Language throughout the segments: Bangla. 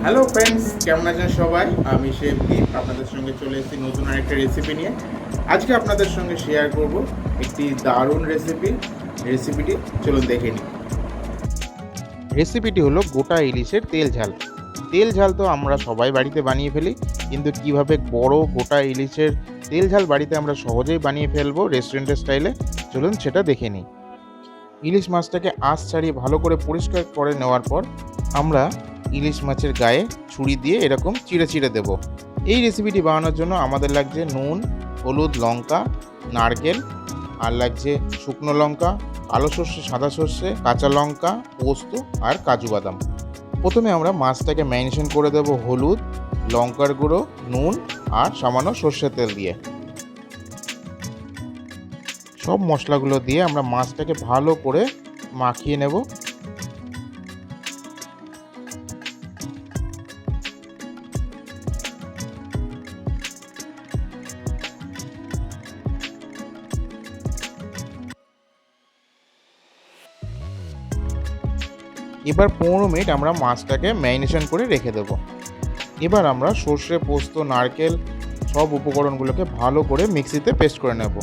হ্যালো ফ্রেন্ডস, কেমন আছেন সবাই? আমি শেফ দীপ আপনাদের সঙ্গে চলে এসেছি নতুন আরেকটা রেসিপি নিয়ে। আজকে আপনাদের সঙ্গে শেয়ার করব একটি দারুণ রেসিপিটি চলুন দেখে নিই। রেসিপিটি হলো গোটা ইলিশের তেল ঝাল। তেল ঝাল তো আমরা সবাই বাড়িতে বানিয়ে ফেলি, কিন্তু কিভাবে বড় গোটা ইলিশের তেল ঝাল বাড়িতে আমরা সহজেই বানিয়ে ফেলবো রেস্টুরেন্টের স্টাইলে, চলুন সেটা দেখে নিই। ইলিশ মাছটাকে আঁশ ছাড়িয়ে ভালো করে পরিষ্কার করে নেওয়ার পর আমরা ইলিশ মাছের গায়ে ছুরি দিয়ে এরকম চিড়ে চিড়ে দেব। এই রেসিপিটি বানানোর জন্য আমাদের লাগছে নুন, হলুদ, লঙ্কা, নারকেল, আর লাগছে শুকনো লঙ্কা, কালো সর্ষে, সাদা সর্ষে, কাঁচা লঙ্কা, পোস্ত আর কাজু বাদাম। প্রথমে আমরা মাছটাকে ম্যারিনেশন করে দেব হলুদ, লঙ্কার গুঁড়ো, নুন আর সামান্য সর্ষের তেল দিয়ে। সব মশলাগুলো দিয়ে আমরা মাছটাকে ভালো করে মাখিয়ে নেব। এবার 15 মিনিট আমরা মাছটাকে ম্যারিনেশন করে রেখে দেব। এবার আমরা সর্ষে, পোস্ত, নারকেল সব উপকরণগুলোকে ভালো করে মিক্সিতে পেস্ট করে নেব।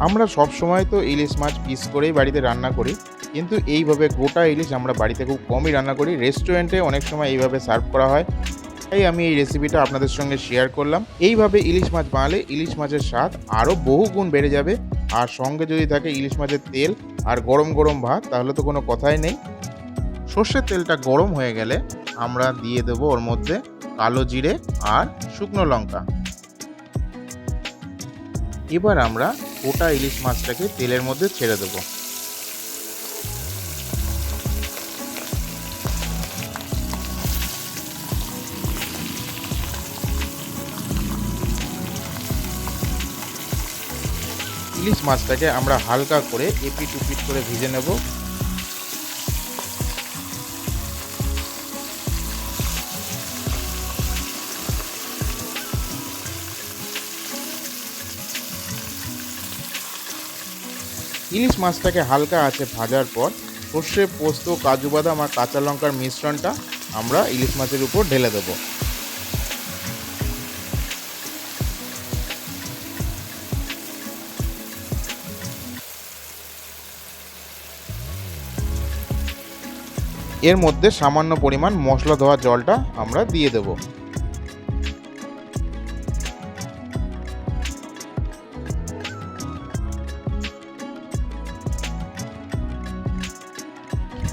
আমরা সব সময় তো ইলিশ মাছ পিস করেই বাড়িতে রান্না করি, কিন্তু এইভাবে গোটা ইলিশ আমরা বাড়িতে খুব কমই রান্না করি। রেস্টুরেন্টে অনেক সময় এইভাবে সার্ভ করা হয়, তাই আমি এই রেসিপিটা আপনাদের সঙ্গে শেয়ার করলাম। এইভাবে ইলিশ মাছ বানালে ইলিশ মাছের স্বাদ আরও বহু গুণ বেড়ে যাবে। আর সঙ্গে যদি থাকে ইলিশ মাছের তেল আর গরম গরম ভাত, তাহলে তো কোনো কথাই নেই। সর্ষের তেলটা গরম হয়ে গেলে আমরা দিয়ে দেবো ওর মধ্যে কালো জিরে আর শুকনো লঙ্কা। এবার আমরা গোটা ইলিশ মাছটাকে তেলের মধ্যে ছেড়ে দেবো। ইলিশ মাছটাকে আমরা হালকা করে এপিট উপিট করে ভেজে নেব। ইলিশ মাছটাকে হালকা আঁচে ভাজার পর সর্ষে, পোস্ত, কাজু বাদাম আর কাঁচা লঙ্কার মিশ্রণটা আমরা ইলিশ মাছের উপর ঢেলে দেব। এর মধ্যে সামান্য পরিমাণ মশলা ধোয়া জলটা আমরা দিয়ে দেব।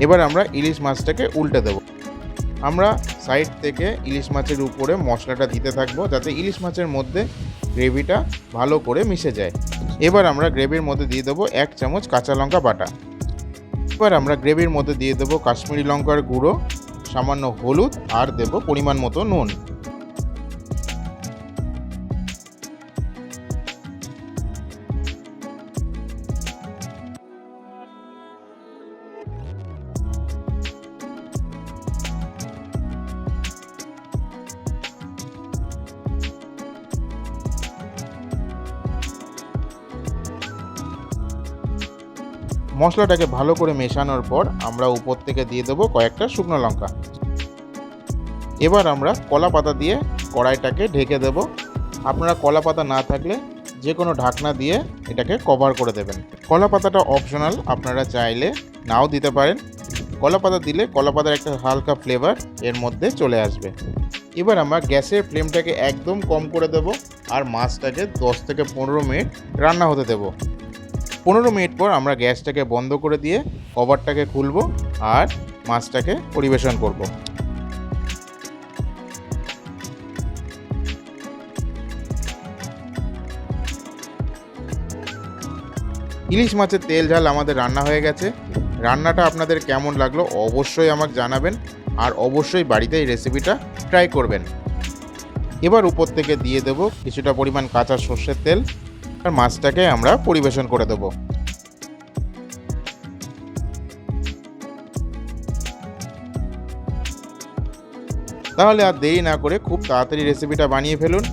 এবার আমরা ইলিশ মাছটাকে উল্টে দেব। আমরা সাইড থেকে ইলিশ মাছের উপরে মশলাটা দিতে থাকবো, যাতে ইলিশ মাছের মধ্যে গ্রেভিটা ভালো করে মিশে যায়। এবার আমরা গ্রেভির মধ্যে দিয়ে দেবো 1 চামচ কাঁচা লঙ্কা বাটা। এবার আমরা গ্রেভির মধ্যে দিয়ে দেবো কাশ্মীরি লঙ্কার গুঁড়ো, সামান্য হলুদ আর দেব পরিমাণ মতো নুন। মশলাটাকে ভালো করে মেশানোর পর আমরা উপর থেকে দিয়ে দেবো কয়েকটা শুকনো লঙ্কা। এবার আমরা কলা পাতা দিয়ে কড়াইটাকে ঢেকে দেব। আপনারা কলা পাতা না থাকলে যে কোনো ঢাকনা দিয়ে এটাকে কভার করে দেবেন। কলা পাতাটা অপশনাল, আপনারা চাইলে নাও দিতে পারেন। কলা পাতা দিলে কলা পাতার একটা হালকা ফ্লেভার এর মধ্যে চলে আসবে। এবার আমরা গ্যাসের ফ্লেমটাকে একদম কম করে দেব আর মাছটাকে 10 থেকে 15 মিনিট রান্না হতে দেব। 15 মিনিট পর আমরা গ্যাসটাকে বন্ধ করে দিয়ে কভারটাকে খুলব আর মাছটাকে পরিবেশন করব। ইলিশ মাছের তেল ঝাল আমাদের রান্না হয়ে গেছে। রান্নাটা আপনাদের কেমন লাগলো অবশ্যই আমাকে জানাবেন, আর অবশ্যই বাড়িতে এই রেসিপিটা ট্রাই করবেন। এবার উপর থেকে দিয়ে দেব কিছুটা পরিমাণ কাঁচা সর্ষের তেল আর মাছটাকে আমরা পরিবেশন করে দেব। তাহলে আর দেরি না করে খুব তাড়াতাড়ি রেসিপিটা বানিয়ে ফেলুন।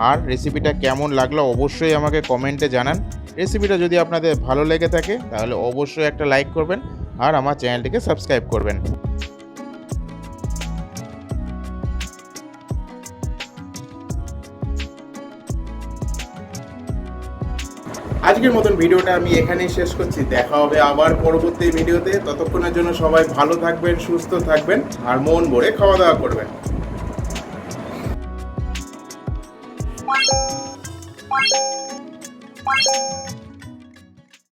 আর রেসিপিটা কেমন লাগলো অবশ্যই আমাকে কমেন্টে জানান। রেসিপিটা যদি আপনাদের ভালো লেগে থাকে তাহলে অবশ্যই একটা লাইক করবেন আর আমার চ্যানেলটিকে সাবস্ক্রাইব করবেন। আজকের মতন ভিডিওটা আমি এখানেই শেষ করছি। দেখা হবে আবার পরবর্তী ভিডিওতে। ততক্ষণের জন্য সবাই ভালো থাকবেন, সুস্থ থাকবেন আর মন ভরে খাওয়া দাওয়া করবেন।